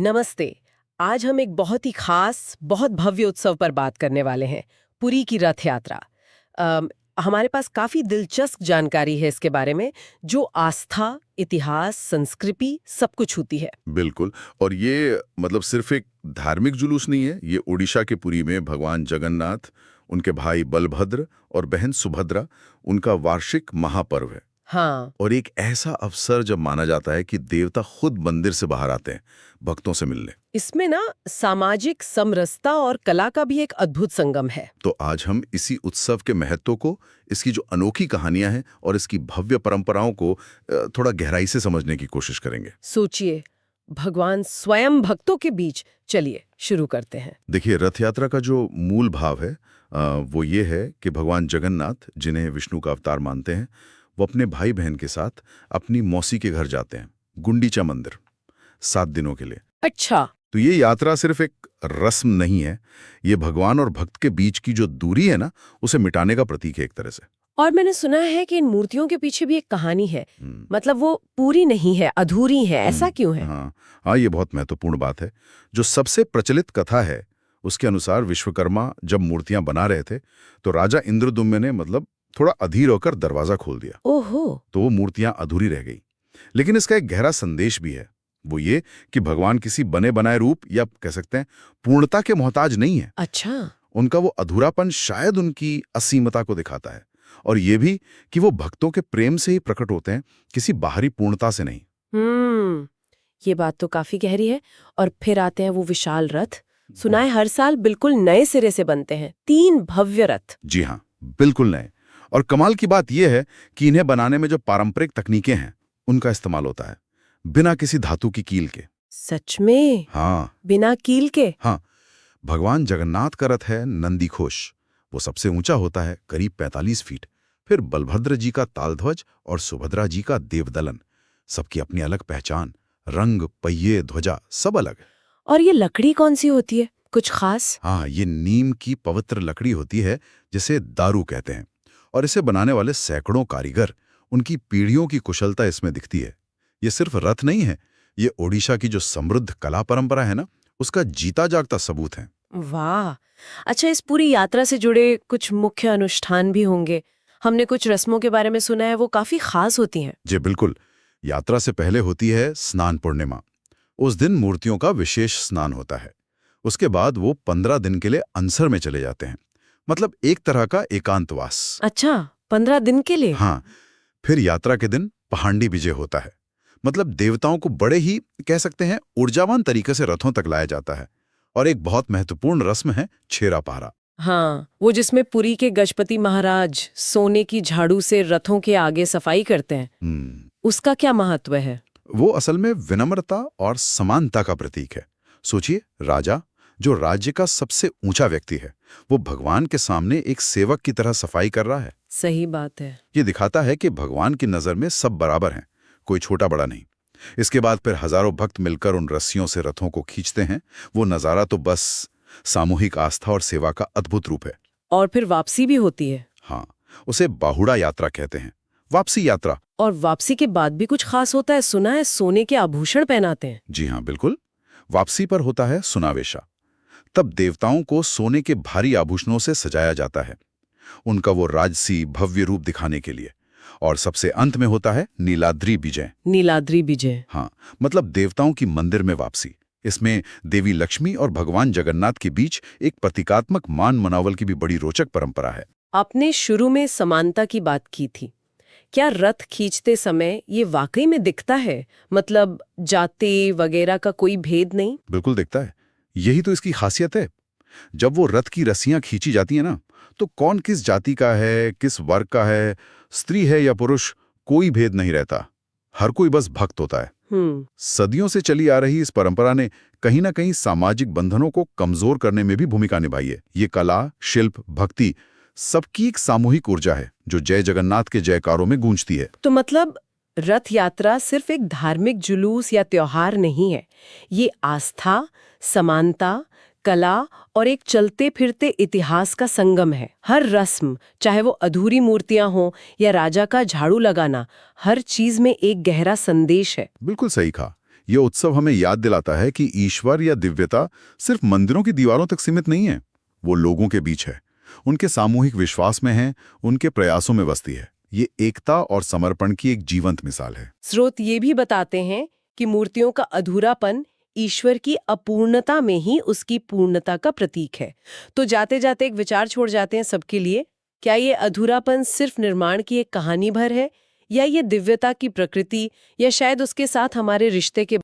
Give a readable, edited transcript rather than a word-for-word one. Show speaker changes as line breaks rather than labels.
नमस्ते। आज हम एक बहुत ही खास, बहुत भव्य उत्सव पर बात करने वाले हैं, पुरी की रथ यात्रा। अम, हमारे पास काफी दिलचस्प जानकारी है इसके बारे में, जो आस्था, इतिहास, संस्कृति सब कुछ होती है।
बिल्कुल। और ये मतलब सिर्फ एक धार्मिक जुलूस नहीं है, ये ओडिशा के पुरी में भगवान जगन्नाथ, उनके भाई बलभद्र और बहन सुभद्रा, उनका वार्षिक महापर्व है।
हाँ।
और एक ऐसा अवसर जब माना जाता है कि देवता खुद मंदिर से बाहर आते हैं भक्तों से मिलने।
इसमें ना सामाजिक समरसता और कला का भी एक अद्भुत संगम है।
तो आज हम इसी उत्सव के महत्व को, इसकी जो अनोखी कहानियां हैं और इसकी भव्य परंपराओं को थोड़ा गहराई से समझने की कोशिश करेंगे।
सोचिए, भगवान स्वयं भक्तों के बीच। चलिए शुरू करते हैं।
देखिए, रथ यात्रा का जो मूल भाव है वो ये है कि भगवान जगन्नाथ, जिन्हें विष्णु का अवतार मानते हैं, वो अपने भाई बहन के साथ अपनी मौसी के घर जाते हैं, गुंडीचा मंदिर, 7 दिनों के लिए।
अच्छा।
तो ये यात्रा सिर्फ एक रस्म नहीं है, ये भगवान और भक्त के बीच की जो दूरी है ना, उसे मिटाने का प्रतीक है एक तरह से।
और मैंने सुना है कि इन मूर्तियों के पीछे भी एक कहानी है।
हम्म,
मतलब वो पूरी नहीं है, अधूरी है, ऐसा क्यों है?
हाँ हाँ, ये बहुत महत्वपूर्ण बात है। जो सबसे प्रचलित कथा है, उसके अनुसार विश्वकर्मा जब मूर्तियां बना रहे थे, तो राजा इंद्रदुम्न ने मतलब थोड़ा अधीर होकर दरवाजा खोल दिया,
ओहो।
तो वो मूर्तियां अधूरी रह गई। लेकिन इसका एक गहरा संदेश भी है, वो ये कि भगवान किसी बने बनाए रूप या कह सकते हैं पूर्णता के मोहताज नहीं है।
अच्छा।
उनका वो अधूरापन शायद उनकी असीमता को दिखाता है, और ये भी कि वो भक्तों के प्रेम से ही प्रकट होते हैं, किसी बाहरी पूर्णता से नहीं।
ये बात तो काफी गहरी है। और फिर आते हैं वो विशाल रथ। सुना है हर साल बिल्कुल नए सिरे से बनते हैं, 3 भव्य रथ।
जी हाँ, बिल्कुल नए। और कमाल की बात यह है कि इन्हें बनाने में जो पारंपरिक तकनीकें हैं, उनका इस्तेमाल होता है, बिना किसी धातु की कील के।
सच में?
हाँ
बिना कील के?
हाँ। भगवान जगन्नाथ का रथ है नंदीघोष, वो सबसे ऊंचा होता है, करीब 45 फीट। फिर बलभद्र जी का तालध्वज और सुभद्रा जी का देवदलन, सबकी अपनी अलग पहचान, रंग, पहिए, ध्वजा सब अलग है।
और ये लकड़ी कौन सी होती है, कुछ खास?
हाँ, ये नीम की पवित्र लकड़ी होती है, जिसे दारू कहते हैं। और इसे बनाने वाले सैकड़ों कारीगर, उनकी पीढ़ियों की कुशलता इसमें दिखती है। ये सिर्फ रथ नहीं है, ये ओडिशा की जो समृद्ध कला परंपरा है ना, उसका जीता जागता सबूत है।
वाह। अच्छा, इस पूरी यात्रा से जुड़े कुछ मुख्य अनुष्ठान भी होंगे। हमने कुछ रस्मों के बारे में सुना है, वो काफी खास होती हैं।
जी बिल्कुल। यात्रा से पहले होती है स्नान पूर्णिमा। उस दिन मूर्तियों का विशेष स्नान होता है। उसके बाद वो 15 दिन के लिए अनसर में चले जाते हैं, मतलब एक तरह का एकांतवास।
अच्छा, 15 दिन के लिए?
हाँ। फिर यात्रा के दिन पहांडी विजय होता है, मतलब देवताओं को बड़े ही कह सकते हैं ऊर्जावान तरीके से रथों तक लाया जाता है। और एक बहुत महत्वपूर्ण रस्म है छेरा पहरा।
हाँ, वो जिसमें पुरी के गजपति महाराज सोने की झाड़ू से रथों के आगे सफाई करते हैं। उसका क्या महत्व है?
वो असल में विनम्रता और समानता का प्रतीक है। सोचिए, राजा, जो राज्य का सबसे ऊंचा व्यक्ति है, वो भगवान के सामने एक सेवक की तरह सफाई कर रहा है।
सही बात है।
ये दिखाता है कि भगवान की नजर में सब बराबर हैं, कोई छोटा बड़ा नहीं। इसके बाद फिर हजारों भक्त मिलकर उन रस्सियों से रथों को खींचते हैं। वो नजारा तो बस सामूहिक आस्था और सेवा का अद्भुत रूप है।
और फिर वापसी भी होती है।
हाँ, उसे बाहुड़ा यात्रा कहते हैं, वापसी यात्रा।
और वापसी के बाद भी कुछ खास होता है, सुना है सोने के आभूषण पहनाते हैं।
जी हाँ, बिल्कुल। वापसी पर होता है सुनावेशा। तब देवताओं को सोने के भारी आभूषणों से सजाया जाता है, उनका वो राजसी भव्य रूप दिखाने के लिए। और सबसे अंत में होता है नीलाद्री विजय।
नीलाद्री विजय?
हाँ, मतलब देवताओं की मंदिर में वापसी। इसमें देवी लक्ष्मी और भगवान जगन्नाथ के बीच एक प्रतीकात्मक मान मनावल की भी बड़ी रोचक परंपरा है।
आपने शुरू में समानता की बात की थी। क्या रथ खींचते समय ये वाकई में दिखता है? मतलब जाति वगैरह का कोई भेद नहीं?
बिल्कुल दिखता है। यही तो इसकी खासियत है। जब वो रथ की रस्सियां खींची जाती है ना, तो कौन किस जाति का है, किस वर्ग का है, स्त्री है या पुरुष, कोई भेद नहीं रहता। हर कोई बस भक्त होता है। सदियों से चली आ रही इस परंपरा ने कहीं ना कहीं सामाजिक बंधनों को कमजोर करने में भी भूमिका निभाई है। ये कला, शिल्प, भक्ति सबकी एक सामूहिक ऊर्जा है, जो जय जगन्नाथ के जयकारों में गूंजती है।
तो मतलब रथ यात्रा सिर्फ एक धार्मिक जुलूस या त्योहार नहीं है, ये आस्था, समानता, कला और एक चलते फिरते इतिहास का संगम है। हर रस्म, चाहे वो अधूरी मूर्तियां हो या राजा का झाड़ू लगाना, हर चीज में एक गहरा संदेश है।
बिल्कुल सही कहा। ये उत्सव हमें याद दिलाता है कि ईश्वर या दिव्यता सिर्फ मंदिरों की दीवारों तक सीमित नहीं है, वो लोगों के बीच है, उनके सामूहिक विश्वास में है, उनके प्रयासों में बसती है। ये एकता और समर्पण की एक जीवंत मिसाल है।
स्रोत ये भी बताते हैं कि मूर्तियों का अधूरापन ईश्वर की अपूर्णता में ही उसकी पूर्णता का प्रतीक है। तो जाते जाते एक विचार छोड़ जाते हैं सबके लिए, क्या ये अधूरापन सिर्फ निर्माण की एक कहानी भर है, या ये दिव्यता की प्रकृति, या शायद उसके साथ हमारे रिश्ते के